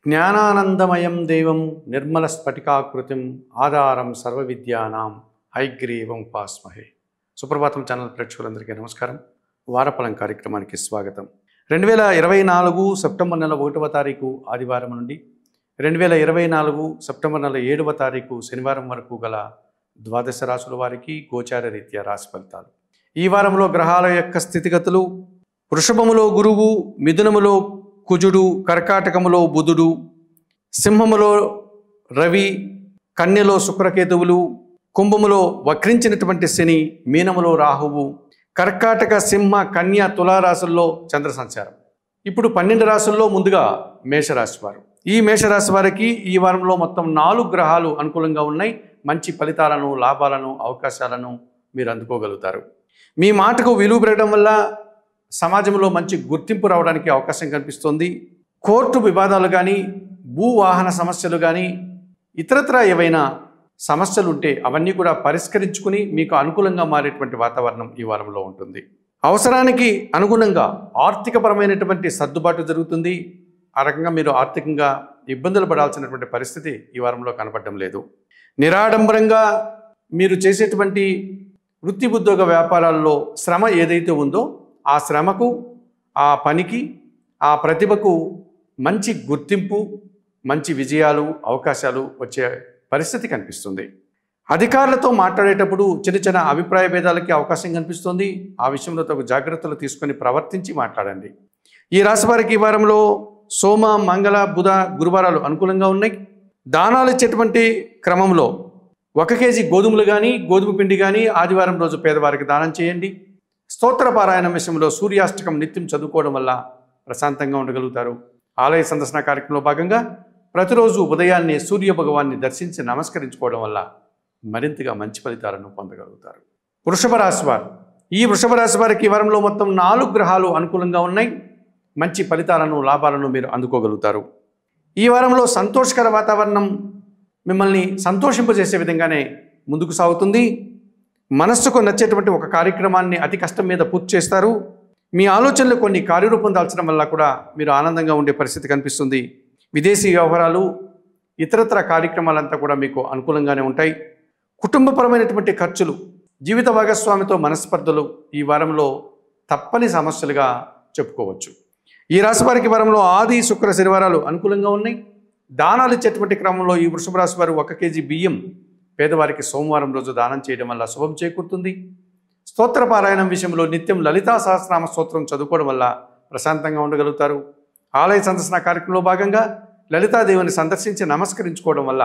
జ్ఞానానందమయం దేవం నిర్మల స్ఫటికాకృతిం ఆధారం సర్వవిద్యానాం హైగ్రీవం ఉపాస్మహే. సుప్రభాతం ఛానల్ ప్రేక్షకులందరికీ నమస్కారం. వారఫలం కార్యక్రమానికి స్వాగతం. 2024 సెప్టెంబర్ నెల 1వ తారీఖు ఆదివారం నుండి 2024 సెప్టెంబర్ నెల 7వ తారీఖు శనివారం వరకు గల ద్వాదశ రాశుల వారికి గోచార రీత్యా రాశి ఫలితాలు. ఈ వారంలో గ్రహాల యొక్క స్థితిగతులు: వృషభములో గురువు, మిథునములో కుజుడు, కర్కాటకములో బుధుడు, సింహములో రవి, కన్యలో శుక్రకేతువులు, కుంభములో వక్రించినటువంటి శని, మీనములో రాహువు, కర్కాటక, సింహ, కన్య, తులారాశుల్లో చంద్ర సంచారం. ఇప్పుడు 12 రాశుల్లో ముందుగా మేషరాశి వారు. ఈ మేషరాశి వారికి ఈ వారంలో మొత్తం 4 గ్రహాలు అనుకూలంగా ఉన్నాయి. మంచి ఫలితాలను, లాభాలను, అవకాశాలను మీరు అందుకోగలుగుతారు. మీ మాటకు విలువ పెరగడం వల్ల సమాజంలో మంచి గుర్తింపు రావడానికి అవకాశం కనిపిస్తుంది. కోర్టు వివాదాలు కానీ, భూవాహన సమస్యలు కానీ, ఇతరత్ర ఏవైనా సమస్యలు ఉంటే అవన్నీ కూడా పరిష్కరించుకుని మీకు అనుకూలంగా మారేటువంటి వాతావరణం ఈ వారంలో ఉంటుంది. అవసరానికి అనుగుణంగా ఆర్థికపరమైనటువంటి సర్దుబాటు జరుగుతుంది. ఆ రకంగా మీరు ఆర్థికంగా ఇబ్బందులు పడాల్సినటువంటి పరిస్థితి ఈ వారంలో కనపడడం లేదు. నిరాడంబరంగా మీరు చేసేటువంటి వృత్తి ఉద్యోగ వ్యాపారాల్లో శ్రమ ఏదైతే ఉందో ఆ శ్రమకు, ఆ పనికి, ఆ ప్రతిభకు మంచి గుర్తింపు, మంచి విజయాలు, అవకాశాలు వచ్చే పరిస్థితి కనిపిస్తుంది. అధికారులతో మాట్లాడేటప్పుడు చిన్న చిన్న అభిప్రాయ భేదాలకి అవకాశం కనిపిస్తుంది. ఆ విషయంలో తగు జాగ్రత్తలు తీసుకొని ప్రవర్తించి మాట్లాడండి. ఈ రాశి వారికి ఈ వారంలో సోమ, మంగళ, బుధ, గురువారాలు అనుకూలంగా ఉన్నాయి. దానాలు ఇచ్చేటువంటి క్రమంలో 1 కేజీ గోధుమలు కానీ, గోధుమ పిండి కానీ ఆదివారం రోజు పేదవారికి దానం చేయండి. స్తోత్ర పారాయణం విషయంలో సూర్యాష్టకం నిత్యం చదువుకోవడం వల్ల ప్రశాంతంగా ఉండగలుగుతారు. ఆలయ సందర్శన కార్యక్రమంలో భాగంగా ప్రతిరోజు ఉదయాన్నే సూర్య భగవాన్ని దర్శించి నమస్కరించుకోవడం వల్ల మరింతగా మంచి ఫలితాలను పొందగలుగుతారు. వృషభ రాశి వారు. ఈ వృషభ రాశి వారికి ఈ వారంలో మొత్తం 4 గ్రహాలు అనుకూలంగా ఉన్నాయి. మంచి ఫలితాలను, లాభాలను మీరు అందుకోగలుగుతారు. ఈ వారంలో సంతోషకర వాతావరణం మిమ్మల్ని సంతోషింపజేసే విధంగానే ముందుకు సాగుతుంది. మనస్సుకు నచ్చేటువంటి ఒక కార్యక్రమాన్ని అతి కష్టం మీద పూర్తి చేస్తారు. మీ ఆలోచనలు కొన్ని కార్యరూపం దాల్చడం వల్ల కూడా మీరు ఆనందంగా ఉండే పరిస్థితి కనిపిస్తుంది. విదేశీ వ్యవహారాలు, ఇతరత్ర కార్యక్రమాలంతా కూడా మీకు అనుకూలంగానే ఉంటాయి. కుటుంబపరమైనటువంటి ఖర్చులు, జీవిత భాగస్వామితో మనస్పర్ధలు ఈ వారంలో తప్పని సమస్యలుగా చెప్పుకోవచ్చు. ఈ రాశి వారికి వారంలో ఆది, శుక్ర, శనివారాలు అనుకూలంగా ఉన్నాయి. దానాలు ఇచ్చేటువంటి క్రమంలో ఈ వృషభ రాశి వారు 1 కేజీ బియ్యం పేదవారికి సోమవారం రోజు దానం చేయడం వల్ల శుభం చేకూరుతుంది. స్తోత్ర పారాయణం విషయంలో నిత్యం లలితా సహస్రనామ స్తోత్రం చదువుకోవడం వల్ల ప్రశాంతంగా ఉండగలుగుతారు. ఆలయ సందర్శన కార్యక్రమంలో భాగంగా లలితాదేవిని సందర్శించి నమస్కరించుకోవడం వల్ల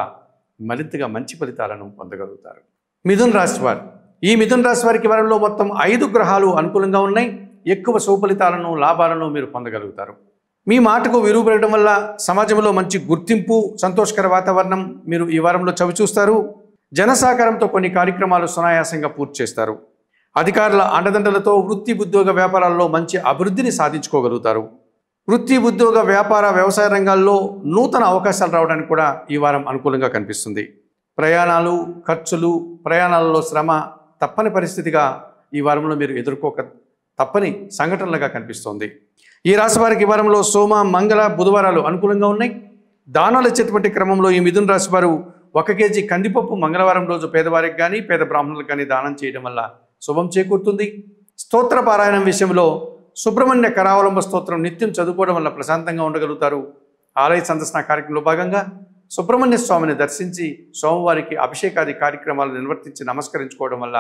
మరింతగా మంచి ఫలితాలను పొందగలుగుతారు. మిథున రాశి వారు. ఈ మిథున రాశి వారికి వారంలో మొత్తం 5 గ్రహాలు అనుకూలంగా ఉన్నాయి. ఎక్కువ సుఫలితాలను, లాభాలను మీరు పొందగలుగుతారు. మీ మాటకు విలువ పెరగడం వల్ల సమాజంలో మంచి గుర్తింపు, సంతోషకర వాతావరణం మీరు ఈ వారంలో చవిచూస్తారు. జన సహకారంతో కొన్ని కార్యక్రమాలు సునాయాసంగా పూర్తి చేస్తారు. అధికారుల అండదండలతో వృత్తి ఉద్యోగ వ్యాపారాల్లో మంచి అభివృద్ధిని సాధించుకోగలుగుతారు. వృత్తి ఉద్యోగ వ్యాపార వ్యవసాయ రంగాల్లో నూతన అవకాశాలు రావడానికి కూడా ఈ వారం అనుకూలంగా కనిపిస్తుంది. ప్రయాణాలు, ఖర్చులు, ప్రయాణాలలో శ్రమ తప్పని పరిస్థితిగా ఈ వారంలో మీరు ఎదుర్కోక తప్పని సంఘటనలుగా కనిపిస్తోంది. ఈ రాశి వారికి ఈ వారంలో సోమ, మంగళ, బుధవారాలు అనుకూలంగా ఉన్నాయి. దానాలు ఇచ్చేటువంటి క్రమంలో ఈ మిథున రాశి వారు 1 కేజీ కందిపప్పు మంగళవారం రోజు పేదవారికి కానీ, పేద బ్రాహ్మణులకు కానీ దానం చేయడం వల్ల శుభం చేకూరుతుంది. స్తోత్ర పారాయణం విషయంలో సుబ్రహ్మణ్య కరావలంబ స్తోత్రం నిత్యం చదువుకోవడం వల్ల ప్రశాంతంగా ఉండగలుగుతారు. ఆలయ సందర్శన కార్యక్రమంలో భాగంగా సుబ్రహ్మణ్య స్వామిని దర్శించి సోమవారికి అభిషేకాది కార్యక్రమాలు నిర్వర్తించి నమస్కరించుకోవడం వల్ల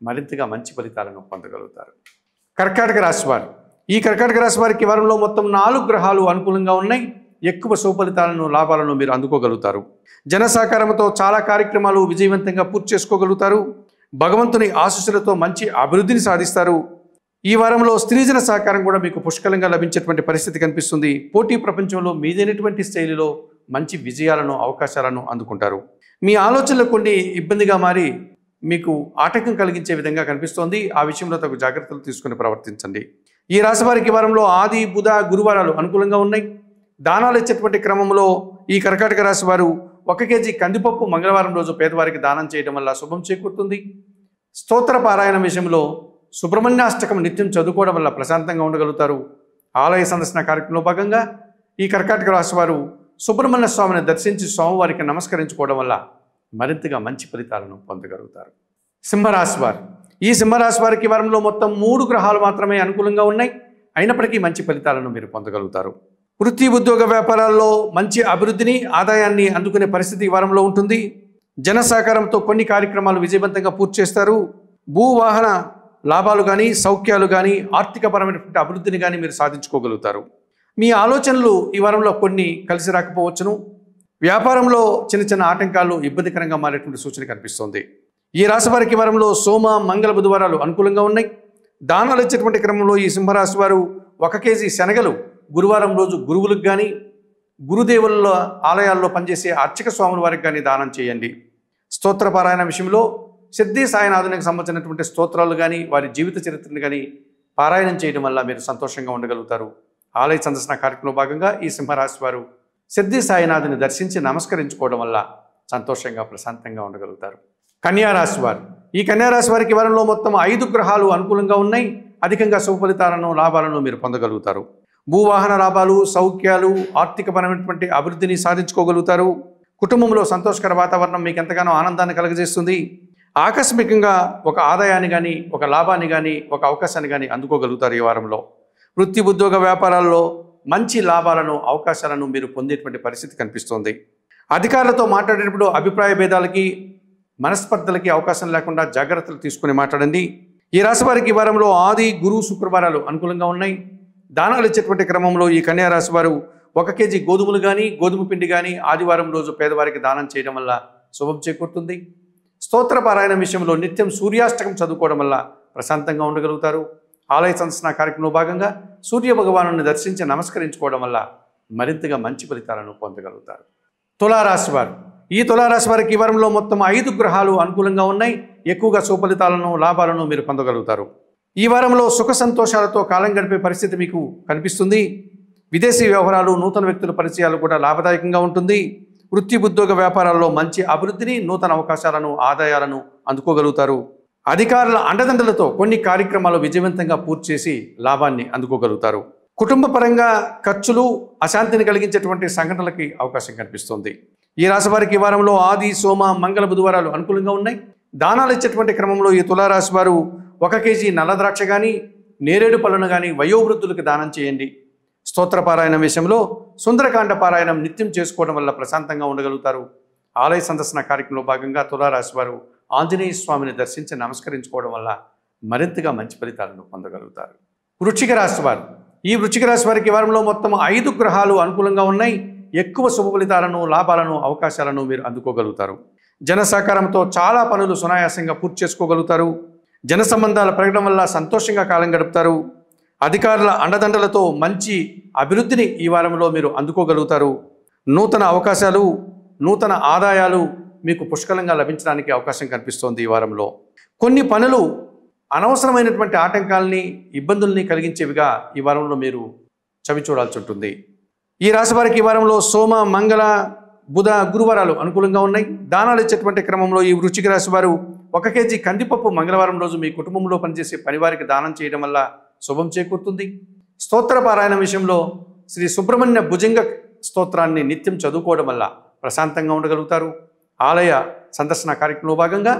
మరింతగా మంచి ఫలితాలను పొందగలుగుతారు. కర్కాటక రాశి వారు. ఈ కర్కాటక రాశి వారికి వారంలో మొత్తం 4 గ్రహాలు అనుకూలంగా ఉన్నాయి. ఎక్కువ సుఫలితాలను, లాభాలను మీరు అందుకోగలుగుతారు. జన సహకారంతో చాలా కార్యక్రమాలు విజయవంతంగా పూర్తి చేసుకోగలుగుతారు. భగవంతుని ఆశీస్సులతో మంచి అభివృద్ధిని సాధిస్తారు. ఈ వారంలో స్త్రీజన సహకారం కూడా మీకు పుష్కలంగా లభించేటువంటి పరిస్థితి కనిపిస్తుంది. పోటీ ప్రపంచంలో మీదైనటువంటి శైలిలో మంచి విజయాలను, అవకాశాలను అందుకుంటారు. మీ ఆలోచనలు కొన్ని ఇబ్బందిగా మారి మీకు ఆటంకం కలిగించే విధంగా కనిపిస్తోంది. ఆ విషయంలో తగు జాగ్రత్తలు తీసుకుని ప్రవర్తించండి. ఈ రాశి వారికి వారంలో ఆది, బుధ, గురువారాలు అనుకూలంగా ఉన్నాయి. దానాలు ఇచ్చేటువంటి క్రమంలో ఈ కర్కాటక రాశి వారు 1 కేజీ కందిపప్పు మంగళవారం రోజు పేదవారికి దానం చేయడం వల్ల శుభం చేకూరుతుంది. స్తోత్ర పారాయణం విషయంలో సుబ్రహ్మణ్యాష్టకం నిత్యం చదువుకోవడం వల్ల ప్రశాంతంగా ఉండగలుగుతారు. ఆలయ సందర్శన కార్యక్రమంలో భాగంగా ఈ కర్కాటక రాశి వారు సుబ్రహ్మణ్య స్వామిని దర్శించి స్వామివారికి నమస్కరించుకోవడం వల్ల మరింతగా మంచి ఫలితాలను పొందగలుగుతారు. సింహరాశి వారు, ఈ సింహరాశి వారికి ఈ వారంలో మొత్తం 3 గ్రహాలు మాత్రమే అనుకూలంగా ఉన్నాయి. అయినప్పటికీ మంచి ఫలితాలను మీరు పొందగలుగుతారు. వృత్తి ఉద్యోగ వ్యాపారాల్లో మంచి అభివృద్ధిని ఆదాయాన్ని అందుకునే పరిస్థితి ఈ వారంలో ఉంటుంది. జన సహకారంతో కొన్ని కార్యక్రమాలు విజయవంతంగా పూర్తి చేస్తారు. భూ వాహన లాభాలు కానీ సౌఖ్యాలు కానీ ఆర్థికపరమైనటువంటి అభివృద్ధిని కానీ మీరు సాధించుకోగలుగుతారు. మీ ఆలోచనలు ఈ వారంలో కొన్ని కలిసి రాకపోవచ్చును. వ్యాపారంలో చిన్న చిన్న ఆటంకాలు ఇబ్బందికరంగా మారేటువంటి సూచన కనిపిస్తుంది. ఈ రాశి వారికి వారంలో సోమ మంగళ బుధవారాలు అనుకూలంగా ఉన్నాయి. దానాలు ఇచ్చేటువంటి క్రమంలో ఈ సింహరాశి వారు 1 కేజీ శనగలు గురువారం రోజు గురువులకు కానీ గురుదేవుల ఆలయాల్లో పనిచేసే అర్చక స్వాముల వారికి కానీ దానం చేయండి. స్తోత్ర పారాయణ విషయంలో సిద్ధి సాయినాథునికి సంబంధించినటువంటి స్తోత్రాలు కానీ వారి జీవిత చరిత్రను కానీ పారాయణం చేయడం వల్ల మీరు సంతోషంగా ఉండగలుగుతారు. ఆలయ సందర్శన కార్యక్రమంలో భాగంగా ఈ సింహరాశి వారు సిద్ధి సాయినాథుని దర్శించి నమస్కరించుకోవడం వల్ల సంతోషంగా ప్రశాంతంగా ఉండగలుగుతారు. కన్యారాశి వారు, ఈ కన్యారాశి వారికి వారంలో మొత్తం 5 గ్రహాలు అనుకూలంగా ఉన్నాయి. అధికంగా శుభ ఫలితాలను లాభాలను మీరు పొందగలుగుతారు. భూవాహన లాభాలు సౌఖ్యాలు ఆర్థికపరమైనటువంటి అభివృద్ధిని సాధించుకోగలుగుతారు. కుటుంబంలో సంతోషకర వాతావరణం మీకు ఎంతగానో ఆనందాన్ని కలుగజేస్తుంది. ఆకస్మికంగా ఒక ఆదాయాన్ని కానీ ఒక లాభాన్ని కానీ ఒక అవకాశాన్ని కానీ అందుకోగలుగుతారు. ఈ వారంలో వృత్తి ఉద్యోగ వ్యాపారాల్లో మంచి లాభాలను అవకాశాలను మీరు పొందేటువంటి పరిస్థితి కనిపిస్తుంది. అధికారులతో మాట్లాడేటప్పుడు అభిప్రాయ భేదాలకి మనస్పర్ధలకి అవకాశం లేకుండా జాగ్రత్తలు తీసుకుని మాట్లాడండి. ఈ రాశి వారికి ఈ వారంలో ఆది గురు శుక్రవారాలు అనుకూలంగా ఉన్నాయి. దానాలు ఇచ్చేటువంటి క్రమంలో ఈ కన్యా రాశి వారు 1 కేజీ గోధుమలు కానీ గోధుమ పిండి కానీ ఆదివారం రోజు పేదవారికి దానం చేయడం వల్ల శుభం చేకూరుతుంది. స్తోత్ర పారాయణ విషయంలో నిత్యం సూర్యాష్టకం చదువుకోవడం వల్ల ప్రశాంతంగా ఉండగలుగుతారు. ఆలయ సందర్శన కార్యక్రమంలో భాగంగా సూర్య భగవాను దర్శించి నమస్కరించుకోవడం వల్ల మరింతగా మంచి ఫలితాలను పొందగలుగుతారు. తులారాశి వారు, ఈ తులారాశి వారికి ఈ వారంలో మొత్తం 5 గ్రహాలు అనుకూలంగా ఉన్నాయి. ఎక్కువగా సుఫలితాలను లాభాలను మీరు పొందగలుగుతారు. ఈ వారంలో సుఖ సంతోషాలతో కాలం గడిపే పరిస్థితి మీకు కనిపిస్తుంది. విదేశీ వ్యవహారాలు నూతన వ్యక్తుల పరిచయాలు కూడా లాభదాయకంగా ఉంటుంది. వృత్తి ఉద్యోగ వ్యాపారాల్లో మంచి అభివృద్ధిని నూతన అవకాశాలను ఆదాయాలను అందుకోగలుగుతారు. అధికారుల అండదండలతో కొన్ని కార్యక్రమాలు విజయవంతంగా పూర్తి చేసి లాభాన్ని అందుకోగలుగుతారు. కుటుంబ పరంగా ఖర్చులు అశాంతిని కలిగించేటువంటి సంఘటనలకి అవకాశం కనిపిస్తుంది. ఈ రాశి వారికి ఈ వారంలో ఆది సోమ మంగళ బుధవారాలు అనుకూలంగా ఉన్నాయి. దానాలు ఇచ్చేటువంటి క్రమంలో ఈ తులారాశి వారు 1 కేజీ నల్ల ద్రాక్ష కానీ నేరేడు పళ్ళను కానీ వయోవృద్ధులకు దానం చేయండి. స్తోత్ర పారాయణ విషయంలో సుందరకాండ పారాయణం నిత్యం చేసుకోవడం వల్ల ప్రశాంతంగా ఉండగలుగుతారు. ఆలయ సందర్శన కార్యక్రమంలో భాగంగా తులారాశి వారు ఆంజనేయ స్వామిని దర్శించి నమస్కరించుకోవడం వల్ల మరింతగా మంచి ఫలితాలను పొందగలుగుతారు. వృశ్చిక రాశి వారు, ఈ వృశ్చిక రాశి వారికి ఈ వారంలో మొత్తం 5 గ్రహాలు అనుకూలంగా ఉన్నాయి. ఎక్కువ శుభ ఫలితాలను లాభాలను అవకాశాలను మీరు అందుకోగలుగుతారు. జన సహకారంతో చాలా పనులు సునాయాసంగా పూర్తి చేసుకోగలుగుతారు. జన సంబంధాల పెరగడం వల్ల సంతోషంగా కాలం గడుపుతారు. అధికారుల అండదండలతో మంచి అభివృద్ధిని ఈ వారంలో మీరు అందుకోగలుగుతారు. నూతన అవకాశాలు నూతన ఆదాయాలు మీకు పుష్కలంగా లభించడానికి అవకాశం కనిపిస్తోంది. ఈ వారంలో కొన్ని పనులు అనవసరమైనటువంటి ఆటంకాలని ఇబ్బందుల్ని కలిగించేవిగా ఈ వారంలో మీరు చవి చూడాల్సి ఉంటుంది. ఈ రాశి వారికి ఈ వారంలో సోమ మంగళ బుధ గురువారాలు అనుకూలంగా ఉన్నాయి. దానాలు ఇచ్చేటువంటి క్రమంలో ఈ వృశ్చిక రాశి వారు 1 కేజీ కందిపప్పు మంగళవారం రోజు మీ కుటుంబంలో పనిచేసే పనివారికి దానం చేయడం వల్ల శుభం చేకూరుతుంది. స్తోత్ర పారాయణ విషయంలో శ్రీ సుబ్రహ్మణ్య భుజంగ స్తోత్రాన్ని నిత్యం చదువుకోవడం వల్ల ప్రశాంతంగా ఉండగలుగుతారు. ఆలయ సందర్శన కార్యక్రమంలో భాగంగా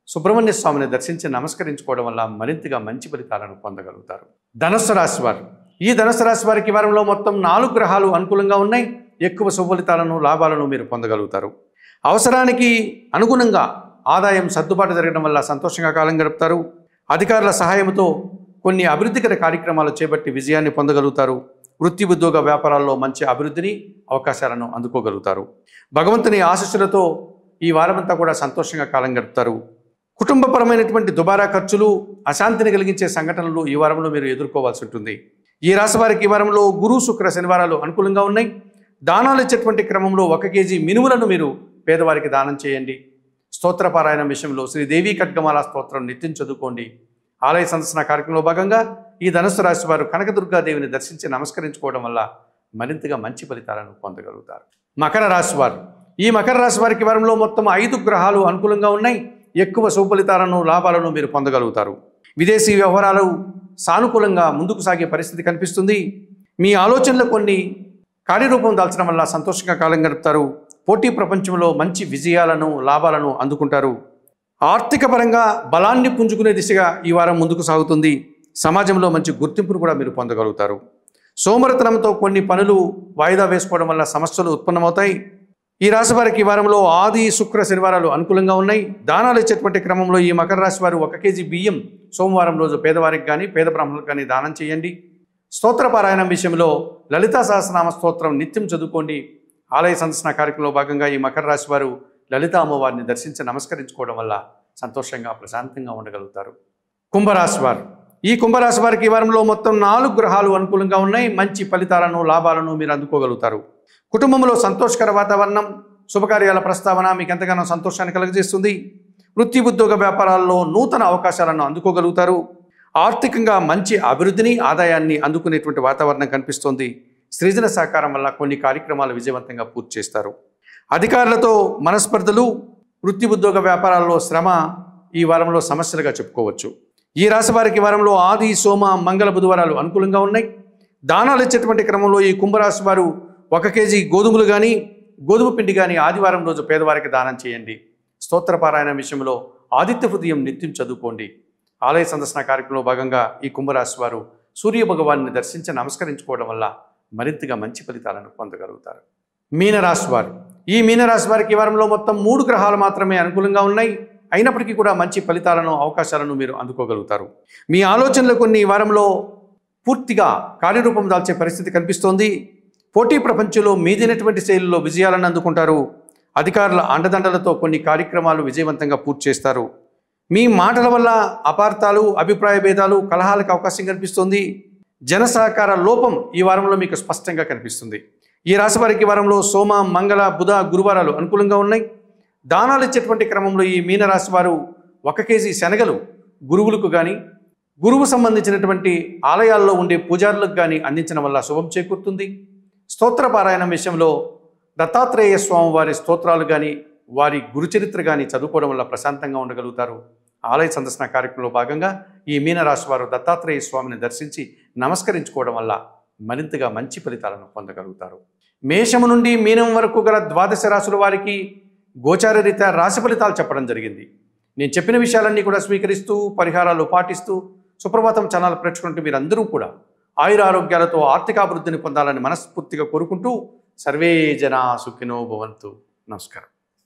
సుబ్రహ్మణ్య స్వామిని దర్శించి నమస్కరించుకోవడం వల్ల మరింతగా మంచి ఫలితాలను పొందగలుగుతారు. ధనుస్సు రాశి వారు, ఈ ధనుస్సు రాశి వారికి వారంలో మొత్తం 4 గ్రహాలు అనుకూలంగా ఉన్నాయి. ఎక్కువ శుభఫలితాలను లాభాలను మీరు పొందగలుగుతారు. అవసరానికి అనుగుణంగా ఆదాయం సర్దుబాటు జరగడం వల్ల సంతోషంగా కాలం గడుపుతారు. అధికారుల సహాయంతో కొన్ని అభివృద్ధికర కార్యక్రమాలు చేపట్టి విజయాన్ని పొందగలుగుతారు. వృత్తి ఉద్యోగ వ్యాపారాల్లో మంచి అభివృద్ధిని అవకాశాలను అందుకోగలుగుతారు. భగవంతుని ఆశీస్సులతో ఈ వారమంతా కూడా సంతోషంగా కాలం గడుపుతారు. కుటుంబపరమైనటువంటి దుబారా ఖర్చులు అశాంతిని కలిగించే సంఘటనలు ఈ వారంలో మీరు ఎదుర్కోవాల్సి ఉంటుంది. ఈ రాశి వారికి ఈ వారంలో గురు శుక్ర శనివారాలు అనుకూలంగా ఉన్నాయి. దానాలు ఇచ్చేటువంటి క్రమంలో 1 కేజీ మినుములను మీరు పేదవారికి దానం చేయండి. స్తోత్ర పారాయణ విషయంలో శ్రీదేవి ఖడ్గమాల స్తోత్రం నిత్యం చదువుకోండి. ఆలయ సందర్శన కార్యక్రమంలో భాగంగా ఈ ధనుస్సు రాశి వారు కనకదుర్గాదేవిని దర్శించి నమస్కరించుకోవడం వల్ల మరింతగా మంచి ఫలితాలను పొందగలుగుతారు. మకర రాశి వారు, ఈ మకర రాశి వారికి వారంలో మొత్తం 5 గ్రహాలు అనుకూలంగా ఉన్నాయి. ఎక్కువ శుభఫలితాలను లాభాలను మీరు పొందగలుగుతారు. విదేశీ వ్యవహారాలు సానుకూలంగా ముందుకు సాగే పరిస్థితి కనిపిస్తుంది. మీ ఆలోచనలు కొన్ని కార్యరూపం దాల్చడం వల్ల సంతోషంగా కాలం గడుపుతారు. పోటీ ప్రపంచంలో మంచి విజయాలను లాభాలను అందుకుంటారు. ఆర్థిక పరంగా బలాన్ని పుంజుకునే దిశగా ఈ వారం ముందుకు సాగుతుంది. సమాజంలో మంచి గుర్తింపును కూడా మీరు పొందగలుగుతారు. సోమరితనంతో కొన్ని పనులు వాయిదా వేసుకోవడం వల్ల సమస్యలు ఉత్పన్నమవుతాయి. ఈ రాశి వారికి ఈ వారంలో ఆది శుక్ర శనివారాలు అనుకూలంగా ఉన్నాయి. దానాలు ఇచ్చేటువంటి క్రమంలో ఈ మకర రాశి వారు 1 కేజీ బియ్యం సోమవారం రోజు పేదవారికి కానీ పేద బ్రాహ్మణులకు కానీ దానం చేయండి. స్తోత్ర పారాయణం విషయంలో లలితా సహస్రనామ స్తోత్రం నిత్యం చదువుకోండి. ఆలయ సందర్శన కార్యక్రమంలో భాగంగా ఈ మకర రాశి వారు లలితా అమ్మవారిని దర్శించి నమస్కరించుకోవడం వల్ల సంతోషంగా ప్రశాంతంగా ఉండగలుగుతారు. కుంభరాశి వారు ఈ కుంభరాశి వారికి ఈ వారంలో మొత్తం 4 గ్రహాలు అనుకూలంగా ఉన్నాయి. మంచి ఫలితాలను లాభాలను మీరు అందుకోగలుగుతారు. కుటుంబంలో సంతోషకర వాతావరణం, శుభకార్యాల ప్రస్తావన మీకు ఎంతగానో సంతోషాన్ని కలుగజేస్తుంది. వృత్తి ఉద్యోగ వ్యాపారాల్లో నూతన అవకాశాలను అందుకోగలుగుతారు. ఆర్థికంగా మంచి అభివృద్ధిని ఆదాయాన్ని అందుకునేటువంటి వాతావరణం కనిపిస్తోంది. సృజన సహకారం వల్ల కొన్ని కార్యక్రమాలు విజయవంతంగా పూర్తి చేస్తారు. అధికారులతో మనస్పర్ధలు, వృత్తి ఉద్యోగ వ్యాపారాల్లో శ్రమ ఈ వారంలో సమస్యలుగా చెప్పుకోవచ్చు. ఈ రాశి వారికి వారంలో ఆది సోమ మంగళ బుధవారాలు అనుకూలంగా ఉన్నాయి. దానాలు ఇచ్చేటువంటి క్రమంలో ఈ కుంభరాశి వారు 1 కేజీ గోధుమలు కానీ గోధుమ పిండి కానీ ఆదివారం రోజు పేదవారికి దానం చేయండి. స్తోత్రపారాయణ విషయంలో ఆదిత్య హృదయం నిత్యం చదువుకోండి. ఆలయ సందర్శన కార్యక్రమంలో భాగంగా ఈ కుంభరాశి వారు సూర్య భగవాన్ని దర్శించి నమస్కరించుకోవడం వల్ల మరింతగా మంచి ఫలితాలను పొందగలుగుతారు. మీనరాశి వారు ఈ మీనరాశి వారికి ఈ వారంలో మొత్తం 3 గ్రహాలు మాత్రమే అనుకూలంగా ఉన్నాయి. అయినప్పటికీ కూడా మంచి ఫలితాలను అవకాశాలను మీరు అందుకోగలుగుతారు. మీ ఆలోచనలు కొన్ని ఈ వారంలో పూర్తిగా కార్యరూపం దాల్చే పరిస్థితి కనిపిస్తోంది. పోటీ ప్రపంచంలో మీదైనటువంటి శైలిలో విజయాలను అందుకుంటారు. అధికారుల అండదండలతో కొన్ని కార్యక్రమాలు విజయవంతంగా పూర్తి చేస్తారు. మీ మాటల వల్ల అపార్థాలు, అభిప్రాయ భేదాలు, కలహాలకు అవకాశం కనిపిస్తుంది. జన సహకార లోపం ఈ వారంలో మీకు స్పష్టంగా కనిపిస్తుంది. ఈ రాశి వారికి వారంలో సోమ మంగళ బుధ గురువారాలు అనుకూలంగా ఉన్నాయి. దానాలు ఇచ్చేటువంటి క్రమంలో ఈ మీనరాశి వారు 1 కేజీ శనగలు గురువులకు కానీ గురువు సంబంధించినటువంటి ఆలయాల్లో ఉండే పూజారులకు కానీ అందించడం వల్ల శుభం చేకూరుతుంది. స్తోత్ర పారాయణం విషయంలో దత్తాత్రేయ స్వామి వారి స్తోత్రాలు కానీ వారి గురుచరిత్ర కానీ చదువుకోవడం వల్ల ప్రశాంతంగా ఉండగలుగుతారు. ఆలయ సందర్శన కార్యక్రమంలో భాగంగా ఈ మీనరాశి వారు దత్తాత్రేయ స్వామిని దర్శించి నమస్కరించుకోవడం వల్ల మరింతగా మంచి ఫలితాలను పొందగలుగుతారు. మేషము నుండి మీనం వరకు గల 12 రాశుల వారికి గోచార రీత్యా రాశి ఫలితాలు చెప్పడం జరిగింది. నేను చెప్పిన విషయాలన్నీ కూడా స్వీకరిస్తూ పరిహారాలు పాటిస్తూ సుప్రభాతం ఛానల్ ప్రేక్షకులు మీరందరూ కూడా ఆయురారోగ్యాలతో ఆర్థికాభివృద్ధిని పొందాలని మనస్ఫూర్తిగా కోరుకుంటూ సర్వే జనా సుఖినో భవంతు. నమస్కారం.